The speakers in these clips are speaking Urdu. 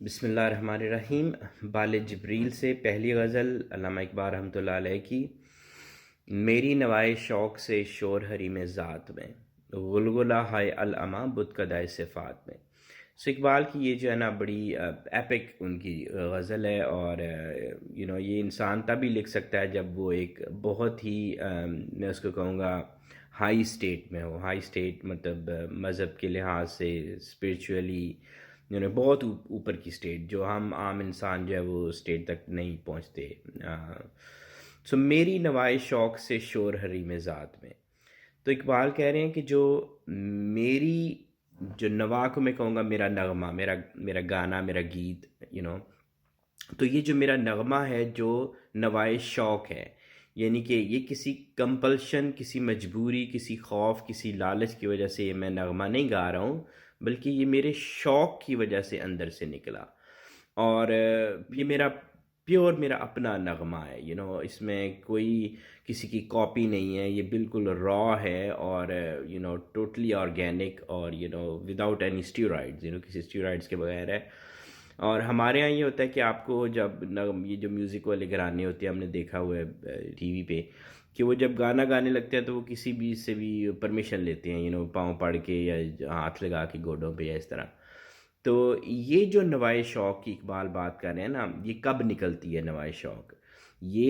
بسم اللہ الرحمن الرحیم۔ بال جبریل سے پہلی غزل علامہ اقبال رحمۃ اللہ علیہ کی۔ میری نوائے شوق سے شور حریم ذات میں، غلغلہ ہائے العما بت کدائے صفات میں۔ اقبال کی یہ جو ہے نا بڑی ایپک ان کی غزل ہے، اور یہ انسان تبھی لکھ سکتا ہے جب وہ ایک بہت ہی میں اس کو کہوں گا ہائی اسٹیٹ میں ہو۔ ہائی اسٹیٹ مطلب مذہب کے لحاظ سے، اسپریچولی بہت اوپر کی اسٹیٹ، جو ہم عام انسان جو ہے وہ اسٹیٹ تک نہیں پہنچتے۔ سو میری نوائے شوق سے شور حریم ذات میں، تو اقبال کہہ رہے ہیں کہ جو میری جو نوا کو میں کہوں گا میرا نغمہ، میرا گانا، میرا گیت، تو یہ جو میرا نغمہ ہے جو نوائے شوق ہے، یعنی کہ یہ کسی کمپلشن، کسی مجبوری، کسی خوف، کسی لالچ کی وجہ سے یہ میں نغمہ نہیں گا رہا ہوں، بلکہ یہ میرے شوق کی وجہ سے اندر سے نکلا، اور یہ میرا اپنا نغمہ ہے۔ اس میں کوئی کسی کی کاپی نہیں ہے، یہ بالکل را ہے، اور ٹوٹلی آرگینک، اور وداؤٹ اینی اسٹیرائڈز، کسی اسٹیرائڈز کے بغیر ہے۔ اور ہمارے یہاں یہ ہوتا ہے کہ آپ کو جب یہ جو میوزک والے گھرانے ہوتے ہیں، ہم نے دیکھا ہوا ہے ٹی وی پہ، کہ وہ جب گانا گانے لگتے ہیں تو وہ کسی بھی سے بھی پرمیشن لیتے ہیں، پاؤں پڑھ کے یا ہاتھ لگا کے گوڈوں پہ یا اس طرح۔ تو یہ جو نوائے شوق کی اقبال بات کر رہے ہیں نا، یہ کب نکلتی ہے نوائے شوق؟ یہ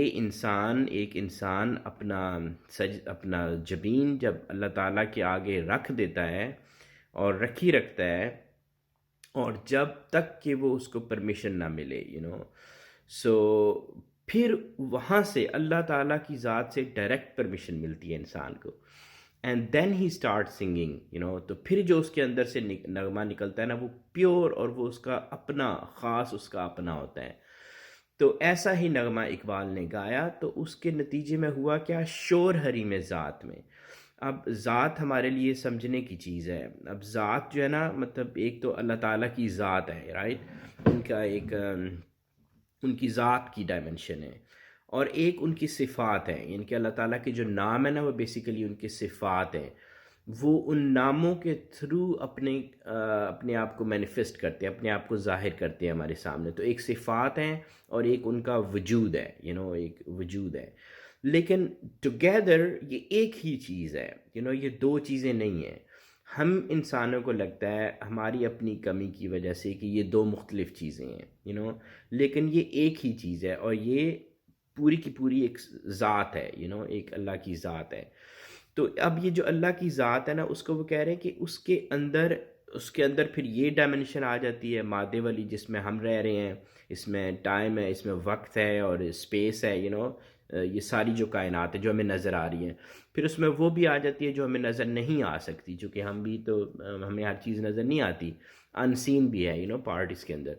ایک انسان اپنا جبین جب اللہ تعالیٰ کے آگے رکھ دیتا ہے اور رکھتا ہے، اور جب تک کہ وہ اس کو پرمیشن نہ ملے، سو پھر وہاں سے اللہ تعالیٰ کی ذات سے ڈائریکٹ پرمیشن ملتی ہے انسان کو، and then he start singing, تو پھر جو اس کے اندر سے نغمہ نکلتا ہے نا، وہ پیور، اور وہ اس کا اپنا خاص، اس کا اپنا ہوتا ہے۔ تو ایسا ہی نغمہ اقبال نے گایا، تو اس کے نتیجے میں ہوا کیا؟ شور حریم ذات میں۔ اب ذات ہمارے لیے سمجھنے کی چیز ہے۔ اب ذات جو ہے نا، مطلب ایک تو اللہ تعالیٰ کی ذات ہے، رائٹ، ان کا ایک ان کی ذات کی ڈائمنشن ہے، اور ایک ان کی صفات ہیں، یعنی کہ اللہ تعالیٰ کے جو نام ہے نا، وہ بیسیکلی ان کی صفات ہیں۔ وہ ان ناموں کے تھرو اپنے آپ کو مینیفیسٹ کرتے ہیں، اپنے آپ کو ظاہر کرتے ہیں ہمارے سامنے۔ تو ایک صفات ہیں، اور ایک ان کا وجود ہے، ایک وجود ہے، لیکن ٹوگیدر یہ ایک ہی چیز ہے، یہ دو چیزیں نہیں ہیں۔ ہم انسانوں کو لگتا ہے ہماری اپنی کمی کی وجہ سے کہ یہ دو مختلف چیزیں ہیں، لیکن یہ ایک ہی چیز ہے، اور یہ پوری کی پوری ایک ذات ہے، ایک اللہ کی ذات ہے۔ تو اب یہ جو اللہ کی ذات ہے نا، اس کو وہ کہہ رہے ہیں کہ اس کے اندر پھر یہ ڈائمنشن آ جاتی ہے مادے والی، جس میں ہم رہ رہے ہیں، اس میں ٹائم ہے، اس میں وقت ہے، اور اسپیس ہے، یہ ساری جو کائنات ہے جو ہمیں نظر آ رہی ہیں۔ پھر اس میں وہ بھی آ جاتی ہے جو ہمیں نظر نہیں آ سکتی، چونکہ ہمیں ہر چیز نظر نہیں آتی، ان سین بھی ہے، پارٹ اس کے اندر،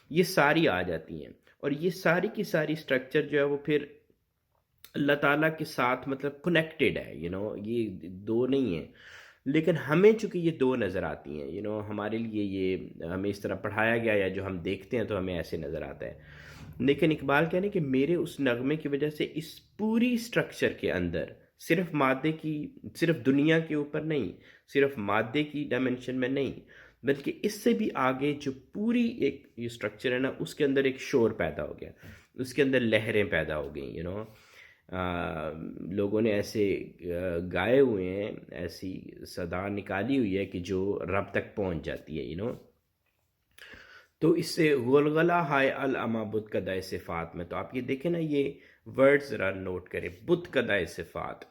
یہ ساری آ جاتی ہیں۔ اور یہ ساری کی ساری اسٹرکچر جو ہے وہ پھر اللہ تعالیٰ کے ساتھ مطلب کنیکٹڈ ہے، یہ دو نہیں ہیں، لیکن ہمیں چونکہ یہ دو نظر آتی ہیں، ہمارے لیے یہ ہمیں اس طرح پڑھایا گیا، یا جو ہم دیکھتے ہیں تو ہمیں ایسے نظر آتا ہے۔ لیکن اقبال کہنے کہ میرے اس نغمے کی وجہ سے اس پوری اسٹرکچر کے اندر، صرف دنیا کے اوپر نہیں، صرف مادے کی ڈائمنشن میں نہیں، بلکہ اس سے بھی آگے جو پوری ایک یہ اسٹرکچر ہے نا، اس کے اندر ایک شور پیدا ہو گیا، اس کے اندر لہریں پیدا ہو گئیں، لوگوں نے ایسے گائے ہوئے ہیں، ایسی صدا نکالی ہوئی ہے کہ جو رب تک پہنچ جاتی ہے، تو اس سے غلغلہ ہائے العما بت کدائے صفات میں۔ تو آپ یہ دیکھیں نا، یہ ورڈ ذرا نوٹ کریں، بت کدائے صفات۔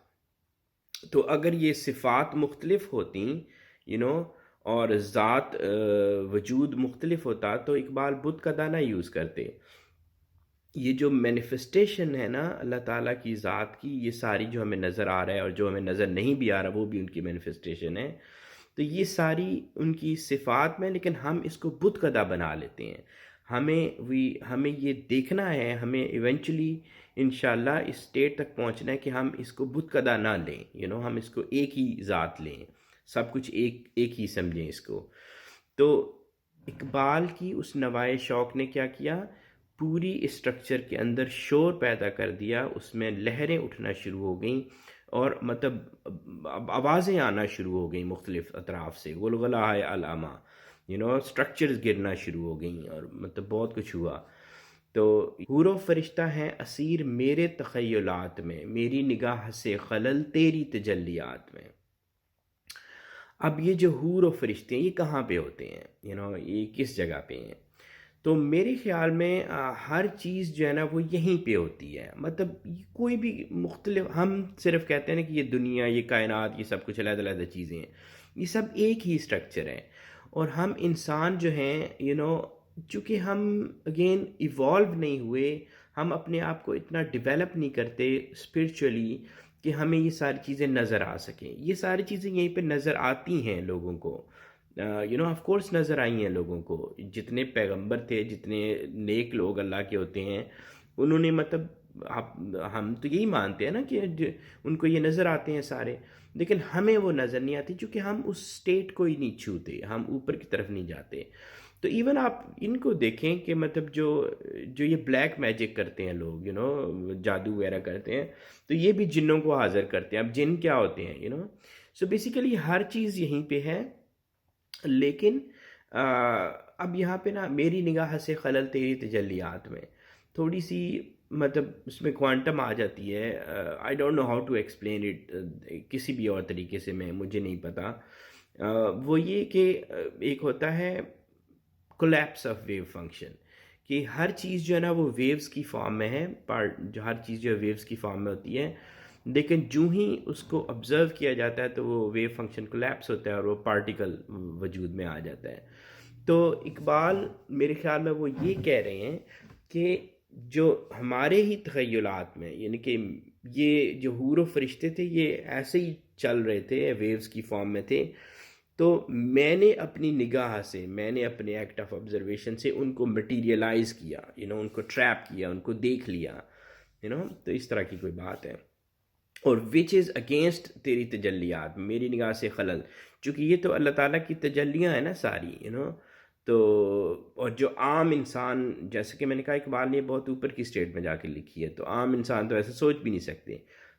تو اگر یہ صفات مختلف ہوتی، اور ذات وجود مختلف ہوتا، تو اقبال بت کدا نہ یوز کرتے۔ یہ جو مینیفسٹیشن ہے نا اللہ تعالیٰ کی ذات کی، یہ ساری جو ہمیں نظر آ رہا ہے، اور جو ہمیں نظر نہیں بھی آ رہا وہ بھی ان کی مینیفسٹیشن ہے، تو یہ ساری ان کی صفات میں، لیکن ہم اس کو بت کدا بنا لیتے ہیں۔ ہمیں یہ دیکھنا ہے، ہمیں ایونچولی انشاءاللہ اس اسٹیٹ تک پہنچنا ہے کہ ہم اس کو بت کدا نہ لیں، ہم اس کو ایک ہی ذات لیں، سب کچھ ایک ہی سمجھیں اس کو۔ تو اقبال کی اس نوائے شوق نے کیا کیا؟ پوری اسٹرکچر کے اندر شور پیدا کر دیا، اس میں لہریں اٹھنا شروع ہو گئیں، اور مطلب آوازیں آنا شروع ہو گئیں مختلف اطراف سے، غلغلہ العما۔ اسٹرکچرز گرنا شروع ہو گئیں اور مطلب بہت کچھ ہوا. تو حور و فرشتہ ہیں اسیر میرے تخیلات میں، میری نگاہ سے خلل تیری تجلیات میں. اب یہ جو حور و فرشتے ہیں یہ کہاں پہ ہوتے ہیں، یہ کس جگہ پہ ہیں؟ تو میرے خیال میں ہر چیز جو ہے نا وہ یہیں پہ ہوتی ہے. مطلب کوئی بھی مختلف، ہم صرف کہتے ہیں نا کہ یہ دنیا، یہ کائنات، یہ سب کچھ علیحدہ علیحدہ چیزیں ہیں، یہ سب ایک ہی اسٹرکچر ہے. اور ہم انسان جو ہیں چونکہ ہم اگین ایوالو نہیں ہوئے، ہم اپنے آپ کو اتنا ڈیولپ نہیں کرتے اسپرچولی کہ ہمیں یہ ساری چیزیں نظر آ سکیں. یہ ساری چیزیں یہیں پہ نظر آتی ہیں لوگوں کو، آف کورس نظر آئی ہیں لوگوں کو. جتنے پیغمبر تھے، جتنے نیک لوگ اللہ کے ہوتے ہیں، انہوں نے مطلب ہم تو یہی مانتے ہیں نا کہ ان کو یہ نظر آتے ہیں سارے، لیکن ہمیں وہ نظر نہیں آتی کیونکہ ہم اس سٹیٹ کو ہی نہیں چھوتے، ہم اوپر کی طرف نہیں جاتے. تو ایون آپ ان کو دیکھیں کہ مطلب جو یہ بلیک میجک کرتے ہیں لوگ، جادو وغیرہ کرتے ہیں، تو یہ بھی جنوں کو حاضر کرتے ہیں. اب جن کیا ہوتے ہیں، سو بیسیکلی ہر چیز یہیں پہ ہے. لیکن اب یہاں پہ نا میری نگاہ سے خلل تیری تجلیات میں تھوڑی سی مطلب اس میں کوانٹم آ جاتی ہے. I don't know how to explain it کسی بھی اور طریقے سے، مجھے نہیں پتا. وہ یہ کہ ایک ہوتا ہے کولیپس آف ویو فنکشن، کہ ہر چیز جو ہے نا وہ ویوز کی فارم میں ہے، جو ہر چیز جو ہے ویوز کی فارم میں ہوتی ہے، لیکن جو ہی اس کو آبزرو کیا جاتا ہے تو وہ ویو فنکشن کولیپس ہوتا ہے اور وہ پارٹیکل وجود میں آ جاتا ہے. تو اقبال میرے خیال میں وہ یہ کہہ رہے ہیں کہ جو ہمارے ہی تخیلات میں، یعنی کہ یہ جو حور و فرشتے تھے یہ ایسے ہی چل رہے تھے، ویوز کی فارم میں تھے. تو میں نے اپنی نگاہ سے، میں نے اپنے ایکٹ آف آبزرویشن سے ان کو مٹیریلائز کیا، ان کو ٹریپ کیا، ان کو دیکھ لیا، تو اس طرح کی کوئی بات ہے. اور وچ از اگینسٹ تیری تجلیات، میری نگاہ سے خلل، چونکہ یہ تو اللہ تعالیٰ کی تجلیاں ہیں نا ساری، تو اور جو عام انسان، جیسے کہ میں نے کہا اقبال نے بہت اوپر کی اسٹیٹ میں جا کے لکھی ہے، تو عام انسان تو ایسے سوچ بھی نہیں سکتے.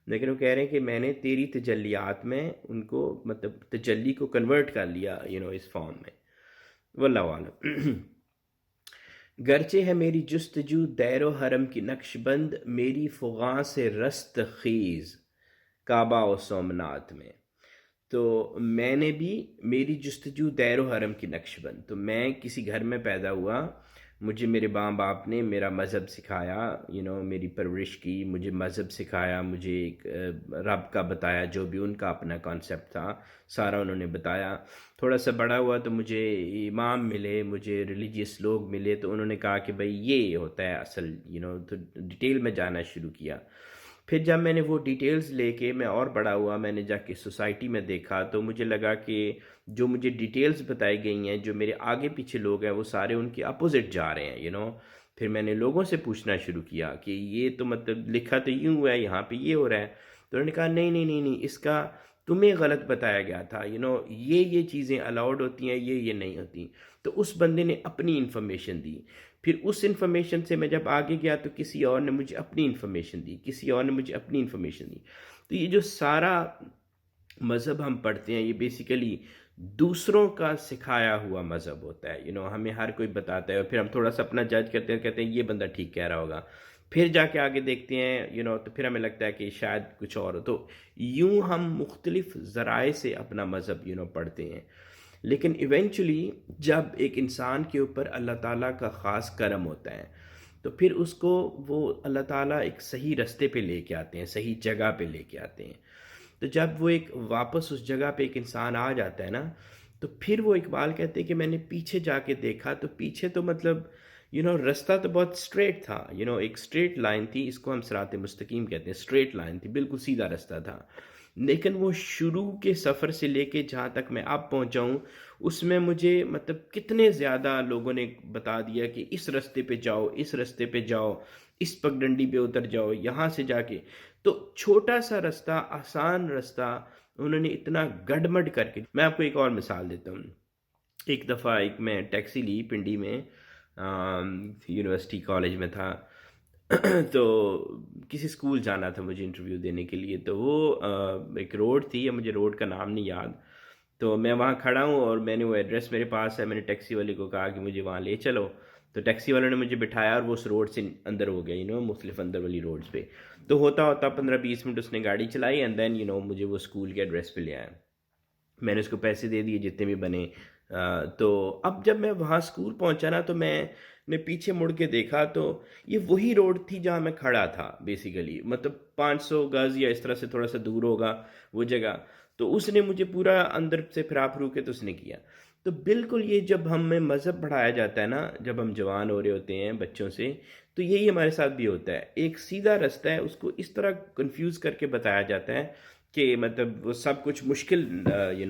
لیکن وہ کہہ رہے ہیں کہ میں نے تیری تجلیات میں ان کو مطلب تجلی کو کنورٹ کر لیا اس فارم میں. واللہ عالم. گرچہ ہے میری جستجو دیر و حرم کی نقش بند، میری فغاں سے رست خیز کعبہ و سومنات میں. تو میں نے بھی، میری جستجو دیر و حرم کی نقش بند، تو میں کسی گھر میں پیدا ہوا، مجھے میرے ماں باپ نے میرا مذہب سکھایا، میری پرورش کی، مجھے مذہب سکھایا، مجھے ایک رب کا بتایا، جو بھی ان کا اپنا کانسیپٹ تھا سارا انہوں نے بتایا. تھوڑا سا بڑا ہوا تو مجھے امام ملے، مجھے ریلیجیس لوگ ملے، تو انہوں نے کہا کہ بھائی یہ ہوتا ہے اصل، تو ڈیٹیل میں جانا شروع کیا. پھر جب میں نے وہ ڈیٹیلز لے کے میں اور بڑا ہوا، میں نے جا کے سوسائٹی میں دیکھا، تو مجھے لگا کہ جو مجھے ڈیٹیلز بتائی گئی ہیں، جو میرے آگے پیچھے لوگ ہیں وہ سارے ان کے اپوزٹ جا رہے ہیں. پھر میں نے لوگوں سے پوچھنا شروع کیا کہ یہ تو مطلب لکھا تو یوں ہوا ہے، یہاں پہ یہ ہو رہا ہے. تو انہوں نے کہا نہیں نہیں نہیں نہیں، اس کا تمہیں غلط بتایا گیا تھا، یہ چیزیں الاؤڈ ہوتی ہیں، یہ نہیں ہوتی. تو اس بندے نے اپنی انفارمیشن دی. پھر اس انفارمیشن سے میں جب آگے گیا تو کسی اور نے مجھے اپنی انفارمیشن دی، کسی اور نے مجھے اپنی انفارمیشن دی. تو یہ جو سارا مذہب ہم پڑھتے ہیں یہ بیسیکلی دوسروں کا سکھایا ہوا مذہب ہوتا ہے. ہمیں ہر کوئی بتاتا ہے اور پھر ہم تھوڑا سا اپنا جج کرتے ہیں، کہتے ہیں یہ بندہ ٹھیک کہہ رہا ہوگا. پھر جا کے آگے دیکھتے ہیں تو پھر ہمیں لگتا ہے کہ شاید کچھ اور ہو. تو یوں ہم مختلف ذرائع سے اپنا مذہب پڑھتے ہیں. لیکن ایونچولی جب ایک انسان کے اوپر اللہ تعالیٰ کا خاص کرم ہوتا ہے تو پھر اس کو وہ اللہ تعالیٰ ایک صحیح رستے پہ لے کے آتے ہیں، صحیح جگہ پہ لے کے آتے ہیں. تو جب وہ ایک واپس اس جگہ پہ ایک انسان آ جاتا ہے نا، تو پھر وہ اقبال کہتے ہیں کہ میں نے پیچھے جا کے دیکھا تو پیچھے تو مطلب رستہ تو بہت اسٹریٹ تھا، ایک اسٹریٹ لائن تھی، اس کو ہم صراط مستقیم کہتے ہیں. اسٹریٹ لائن تھی، بالکل سیدھا رستہ تھا. لیکن وہ شروع کے سفر سے لے کے جہاں تک میں اب پہنچا ہوں اس میں مجھے مطلب کتنے زیادہ لوگوں نے بتا دیا کہ اس رستے پہ جاؤ، اس رستے پہ جاؤ، اس پگڈنڈی پہ اتر جاؤ، یہاں سے جا کے. تو چھوٹا سا رستہ، آسان رستہ انہوں نے اتنا گڑمڑ کر کے. میں آپ کو ایک اور مثال دیتا ہوں. ایک دفعہ میں ٹیکسی لی پنڈی میں، یونیورسٹی کالج میں تھا، تو کسی اسکول جانا تھا مجھے انٹرویو دینے کے لیے. تو وہ ایک روڈ تھی، مجھے روڈ کا نام نہیں یاد. تو میں وہاں کھڑا ہوں اور میں نے وہ ایڈریس میرے پاس ہے، میں نے ٹیکسی والے کو کہا کہ مجھے وہاں لے چلو، تو ٹیکسی والوں نے مجھے بٹھایا اور وہ اس روڈ سے اندر ہو گیا، مختلف اندر والی روڈز پہ. تو ہوتا ہوتا 15-20 منٹ اس نے گاڑی چلائی، اینڈ دین مجھے وہ اسکول کے ایڈریس پہ لے آیا. میں نے اس کو پیسے دے دیے جتنے بھی بنے. تو اب جب میں وہاں اسکول پہنچا نا، تو میں نے پیچھے مڑ کے دیکھا تو یہ وہی روڈ تھی جہاں میں کھڑا تھا بیسیکلی، مطلب 500 گز یا اس طرح سے تھوڑا سا دور ہوگا وہ جگہ. تو اس نے مجھے پورا اندر سے پھرا پھرو کے تو اس نے کیا. تو بالکل یہ جب ہمیں مذہب پڑھایا جاتا ہے نا، جب ہم جوان ہو رہے ہوتے ہیں بچوں سے، تو یہی ہمارے ساتھ بھی ہوتا ہے. ایک سیدھا رستہ ہے، اس کو اس طرح کنفیوز کر کے بتایا جاتا ہے کہ مطلب وہ سب کچھ مشکل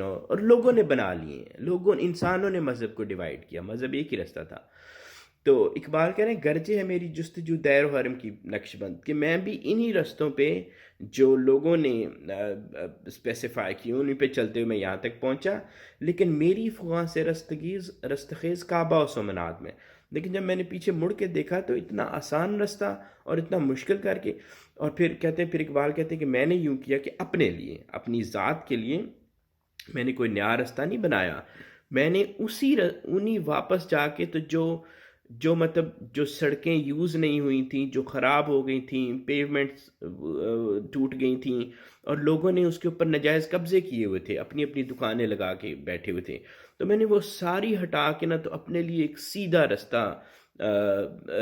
اور لوگوں نے بنا لیے ہیں، انسانوں نے مذہب کو ڈیوائڈ کیا، مذہب ایک ہی رستہ تھا. تو اقبال کہہ رہے ہیں گرچہ ہے میری جستجو دیر و حرم کی نقش بند، کہ میں بھی انہی رستوں پہ جو لوگوں نے اسپیسیفائی کی انہیں پہ چلتے ہوئے میں یہاں تک پہنچا، لیکن میری فغاں سے رستخیز کعبہ و سمنات میں. لیکن جب میں نے پیچھے مڑ کے دیکھا تو اتنا آسان رستہ اور اتنا مشکل کر کے. اور پھر اقبال کہتے ہیں کہ میں نے یوں کیا کہ اپنے لیے، اپنی ذات کے لیے میں نے کوئی نیا رستہ نہیں بنایا. میں نے انہی واپس جا کے تو جو سڑکیں یوز نہیں ہوئی تھیں، جو خراب ہو گئی تھیں، پیومنٹس ٹوٹ گئی تھیں، اور لوگوں نے اس کے اوپر ناجائز قبضے کیے ہوئے تھے، اپنی اپنی دکانیں لگا کے بیٹھے ہوئے تھے، تو میں نے وہ ساری ہٹا کے نا تو اپنے لیے ایک سیدھا رستہ،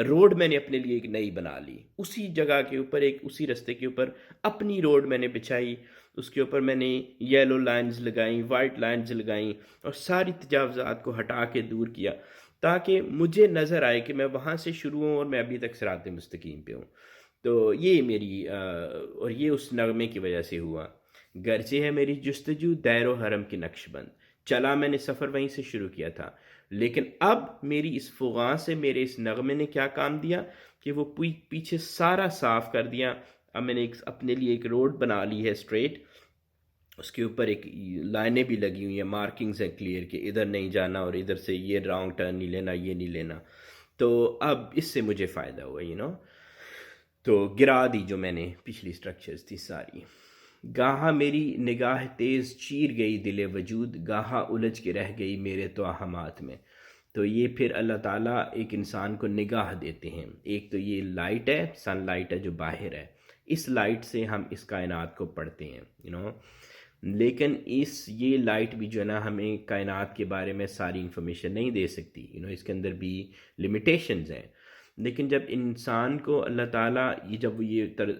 روڈ میں نے اپنے لیے ایک نئی بنا لی. اسی جگہ کے اوپر، اسی رستے کے اوپر اپنی روڈ میں نے بچھائی. اس کے اوپر میں نے یلو لائنز لگائیں، وائٹ لائنز لگائیں، اور ساری تجاوزات کو ہٹا کے دور کیا، تاکہ مجھے نظر آئے کہ میں وہاں سے شروع ہوں اور میں ابھی تک صراط مستقیم پہ ہوں. تو یہ میری اور یہ اس نغمے کی وجہ سے ہوا. گرچہ ہے میری جستجو دیر و حرم کی نقش بند، چلا میں نے سفر وہیں سے شروع کیا تھا، لیکن اب میری اس فغاں سے، میرے اس نغمے نے کیا کام دیا کہ وہ پیچھے سارا صاف کر دیا. اب میں نے اپنے لیے ایک روڈ بنا لی ہے اسٹریٹ، اس کے اوپر ایک لائنیں بھی لگی ہوئی ہیں، مارکنگز ہیں کلیئر کہ ادھر نہیں جانا اور ادھر سے یہ رانگ ٹرن نہیں لینا، یہ نہیں لینا. تو اب اس سے مجھے فائدہ ہوا. تو گرا دی جو میں نے پچھلی سٹرکچرز تھی ساری. گاہا میری نگاہ تیز چیر گئی دل وجود، گاہا الجھ کے رہ گئی میرے توہمات میں. تو یہ پھر اللہ تعالیٰ ایک انسان کو نگاہ دیتے ہیں. ایک تو یہ لائٹ ہے، سن لائٹ ہے جو باہر ہے، اس لائٹ سے ہم اس کائنات کو پڑھتے ہیں لیکن یہ لائٹ بھی جو ہے نا ہمیں کائنات کے بارے میں ساری انفارمیشن نہیں دے سکتی. اس کے اندر بھی لمیٹیشنز ہیں. لیکن جب انسان کو اللہ تعالیٰ جب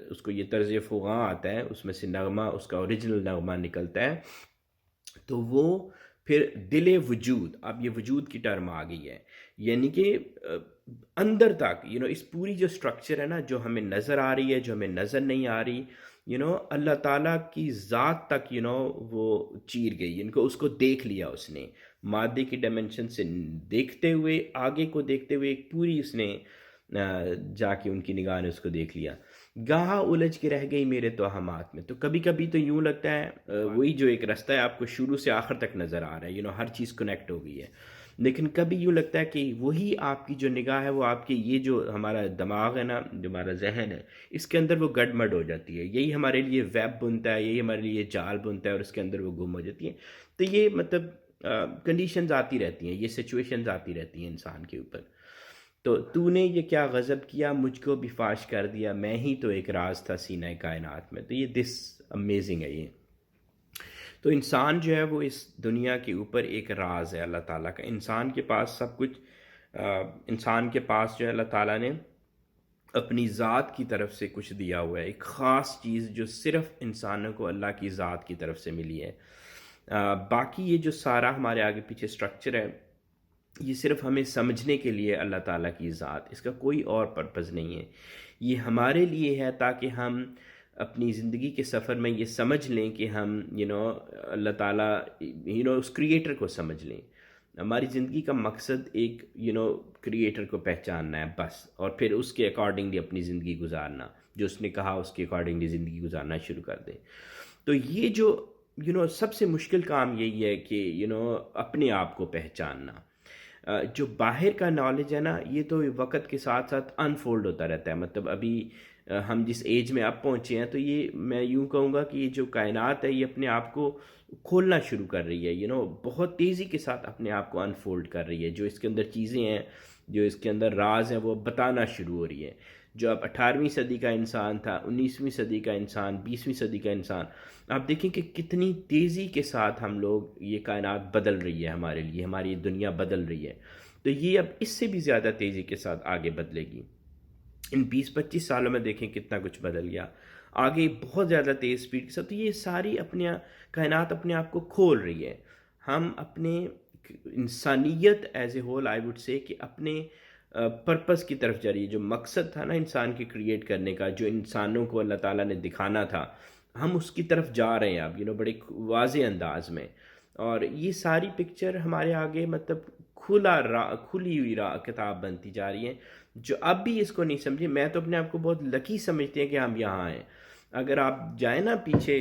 اس کو یہ طرز فغاں آتا ہے، اس میں سے نغمہ، اس کا اوریجنل نغمہ نکلتا ہے، تو وہ پھر دل وجود، اب یہ وجود کی ٹرم آ گئی ہے، یعنی کہ اندر تک اس پوری جو سٹرکچر ہے نا، جو ہمیں نظر آ رہی ہے، جو ہمیں نظر نہیں آ رہی، اللہ تعالیٰ کی ذات تک وہ چیر گئی، اس کو دیکھ لیا اس نے، مادے کی ڈائمنشن سے دیکھتے ہوئے، آگے کو دیکھتے ہوئے ایک پوری اس نے جا کے ان کی نگاہ نے اس کو دیکھ لیا. گاہا الجھ کے رہ گئی میرے توہمات میں. تو کبھی کبھی تو یوں لگتا ہے وہی جو ایک رستہ ہے آپ کو شروع سے آخر تک نظر آ رہا ہے، ہر چیز کنیکٹ ہو گئی ہے. لیکن کبھی یوں لگتا ہے کہ وہی آپ کی جو نگاہ ہے، وہ آپ کی یہ جو ہمارا دماغ ہے نا، جو ہمارا ذہن ہے، اس کے اندر وہ گڈمڈ ہو جاتی ہے. یہی ہمارے لیے ویب بنتا ہے، یہی ہمارے لیے جال بنتا ہے، اور اس کے اندر وہ گم ہو جاتی ہے. تو یہ مطلب کنڈیشنز آتی رہتی ہیں، یہ سچویشنز آتی رہتی ہیں انسان کے اوپر. تو نے یہ کیا غضب کیا، مجھ کو بھی فاش کر دیا، میں ہی تو ایک راز تھا سینہ کائنات میں. تو یہ دس امیزنگ ہے یہ. تو انسان جو ہے وہ اس دنیا کے اوپر ایک راز ہے اللہ تعالیٰ کا. انسان کے پاس سب کچھ، انسان کے پاس جو ہے اللہ تعالیٰ نے اپنی ذات کی طرف سے کچھ دیا ہوا ہے، ایک خاص چیز جو صرف انسانوں کو اللہ کی ذات کی طرف سے ملی ہے. باقی یہ جو سارا ہمارے آگے پیچھے سٹرکچر ہے، یہ صرف ہمیں سمجھنے کے لیے اللہ تعالیٰ کی ذات، اس کا کوئی اور پرپز نہیں ہے. یہ ہمارے لیے ہے تاکہ ہم اپنی زندگی کے سفر میں یہ سمجھ لیں کہ ہم اللہ تعالیٰ اس کریٹر کو سمجھ لیں. ہماری زندگی کا مقصد ایک کریٹر کو پہچاننا ہے بس، اور پھر اس کے اکارڈنگلی اپنی زندگی گزارنا، جو اس نے کہا اس کے اکارڈنگلی زندگی گزارنا شروع کر دیں. تو یہ جو سب سے مشکل کام یہی ہے کہ اپنے آپ کو پہچاننا. جو باہر کا نالج ہے نا، یہ تو وقت کے ساتھ ساتھ انفولڈ ہوتا رہتا ہے. مطلب ابھی ہم جس ایج میں اب پہنچے ہیں، تو یہ میں یوں کہوں گا کہ یہ جو کائنات ہے یہ اپنے آپ کو کھولنا شروع کر رہی ہے، بہت تیزی کے ساتھ اپنے آپ کو انفولڈ کر رہی ہے، جو اس کے اندر چیزیں ہیں، جو اس کے اندر راز ہیں، وہ بتانا شروع ہو رہی ہے۔ جو اب 18ویں صدی کا انسان تھا، 19ویں صدی کا انسان، 20ویں صدی کا انسان، آپ دیکھیں کہ کتنی تیزی کے ساتھ ہم لوگ، یہ کائنات بدل رہی ہے ہمارے لیے، ہماری یہ دنیا بدل رہی ہے، تو یہ اب اس سے بھی زیادہ تیزی کے ساتھ آگے بدلے گی۔ ان 20-25 سالوں میں دیکھیں کتنا کچھ بدل گیا آگے، بہت زیادہ تیز سپیڈ کے ساتھ۔ تو یہ ساری کائنات اپنے آپ کو کھول رہی ہے۔ ہم اپنے انسانیت as a whole, I would say, کہ اپنے پرپس کی طرف جا رہی ہے۔ جو مقصد تھا نا انسان کے کریٹ کرنے کا، جو انسانوں کو اللہ تعالیٰ نے دکھانا تھا، ہم اس کی طرف جا رہے ہیں اب، بڑے واضح انداز میں۔ اور یہ ساری پکچر ہمارے آگے مطلب کھلی ہوئی کتاب بنتی جا رہی ہے۔ جو اب بھی اس کو نہیں سمجھے، میں تو اپنے آپ کو بہت لکی سمجھتے ہیں کہ ہم یہاں ہیں۔ اگر آپ جائیں نا پیچھے،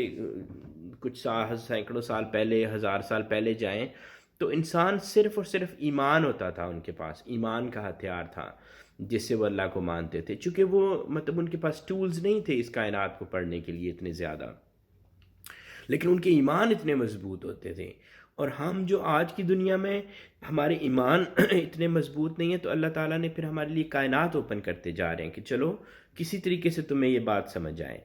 کچھ سینکڑوں سال پہلے، 1000 سال پہلے جائیں، تو انسان صرف اور صرف ایمان ہوتا تھا ان کے پاس، ایمان کا ہتھیار تھا جس سے وہ اللہ کو مانتے تھے، چونکہ وہ مطلب ان کے پاس ٹولز نہیں تھے اس کائنات کو پڑھنے کے لیے اتنے زیادہ، لیکن ان کے ایمان اتنے مضبوط ہوتے تھے۔ اور ہم جو آج کی دنیا میں ہمارے ایمان اتنے مضبوط نہیں ہیں، تو اللہ تعالیٰ نے پھر ہمارے لیے کائنات اوپن کرتے جا رہے ہیں کہ چلو کسی طریقے سے تمہیں یہ بات سمجھ آئے۔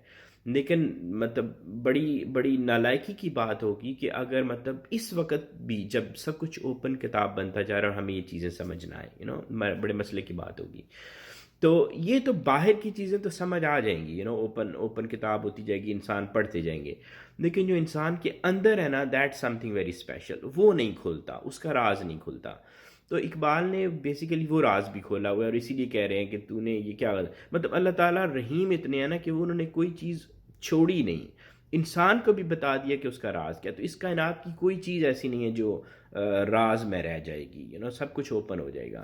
لیکن مطلب بڑی بڑی نالائکی کی بات ہوگی کہ اگر مطلب اس وقت بھی جب سب کچھ اوپن کتاب بنتا جا رہا ہے اور ہمیں یہ چیزیں سمجھ نہ آئے، بڑے مسئلے کی بات ہوگی۔ تو یہ تو باہر کی چیزیں تو سمجھ آ جائیں گی، اوپن کتاب ہوتی جائے گی، انسان پڑھتے جائیں گے، لیکن جو انسان کے اندر ہے نا، that some thing very special, وہ نہیں کھلتا، اس کا راز نہیں کھلتا۔ تو اقبال نے بیسیکلی وہ راز بھی کھولا ہوا ہے، اور اسی لیے کہہ رہے ہیں کہ تو نے یہ کیا مطلب اللہ تعالیٰ رحیم اتنے ہیں نا کہ انہوں نے کوئی چیز چھوڑی نہیں، انسان کو بھی بتا دیا کہ اس کا راز کیا۔ تو اس کائنات کی کوئی چیز ایسی نہیں ہے جو راز میں رہ جائے گی، سب کچھ اوپن ہو جائے گا۔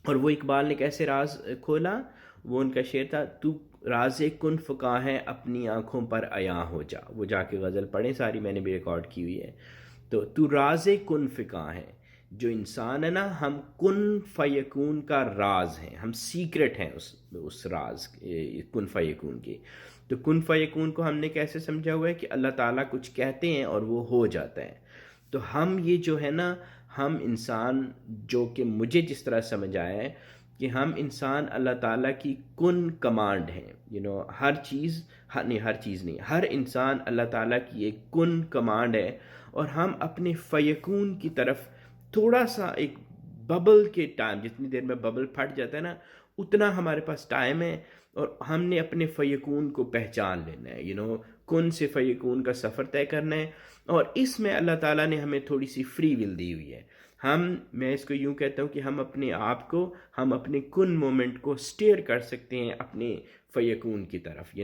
اور وہ اقبال نے کیسے راز کھولا؟ وہ ان کا شعر تھا، تو راز کن فکا ہے اپنی آنکھوں پر عیاں ہو جا۔ وہ جا کے غزل پڑھیں ساری، میں نے بھی ریکارڈ کی ہوئی ہے۔ تو راز کن فکا ہے، جو انسان ہے نا، ہم کن فیکون کا راز ہیں، ہم سیکرٹ ہیں اس راز کن فیکون کے۔ تو کن فیکون کو ہم نے کیسے سمجھا ہوا ہے کہ اللہ تعالیٰ کچھ کہتے ہیں اور وہ ہو جاتا ہے۔ تو ہم یہ جو ہے نا، ہم انسان، جو کہ مجھے جس طرح سمجھ آیا ہے کہ ہم انسان اللہ تعالیٰ کی کن کمانڈ ہیں، ہر چیز، ہر چیز نہیں، ہر انسان اللہ تعالیٰ کی ایک کن کمانڈ ہے، اور ہم اپنے فیکون کی طرف تھوڑا سا، ایک ببل کے ٹائم، جتنی دیر میں ببل پھٹ جاتا ہے نا، اتنا ہمارے پاس ٹائم ہے، اور ہم نے اپنے فیکون کو پہچان لینا ہے، کن سے فیکون کا سفر طے کرنا ہے۔ اور اس میں اللہ تعالیٰ نے ہمیں تھوڑی سی فری ول دی ہوئی ہے۔ میں اس کو یوں کہتا ہوں کہ ہم اپنے آپ کو، ہم اپنے کن مومنٹ کو سٹیئر کر سکتے ہیں اپنے فیکون کی طرف،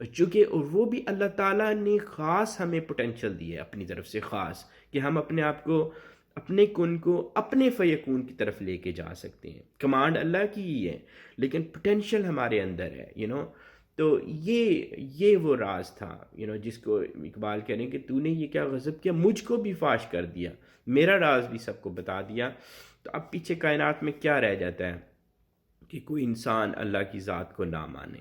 چونکہ وہ بھی اللہ تعالیٰ نے خاص ہمیں پوٹینشل دی ہے اپنی طرف سے، خاص کہ ہم اپنے آپ کو، اپنے کن کو اپنے فیکون کی طرف لے کے جا سکتے ہیں۔ کمانڈ اللہ کی ہی ہے، لیکن پوٹینشل ہمارے اندر ہے، تو یہ وہ راز تھا، جس کو اقبال کہہ رہے ہیں کہ تو نے یہ کیا غضب کیا، مجھ کو بھی فاش کر دیا، میرا راز بھی سب کو بتا دیا۔ تو اب پیچھے کائنات میں کیا رہ جاتا ہے کہ کوئی انسان اللہ کی ذات کو نہ مانے،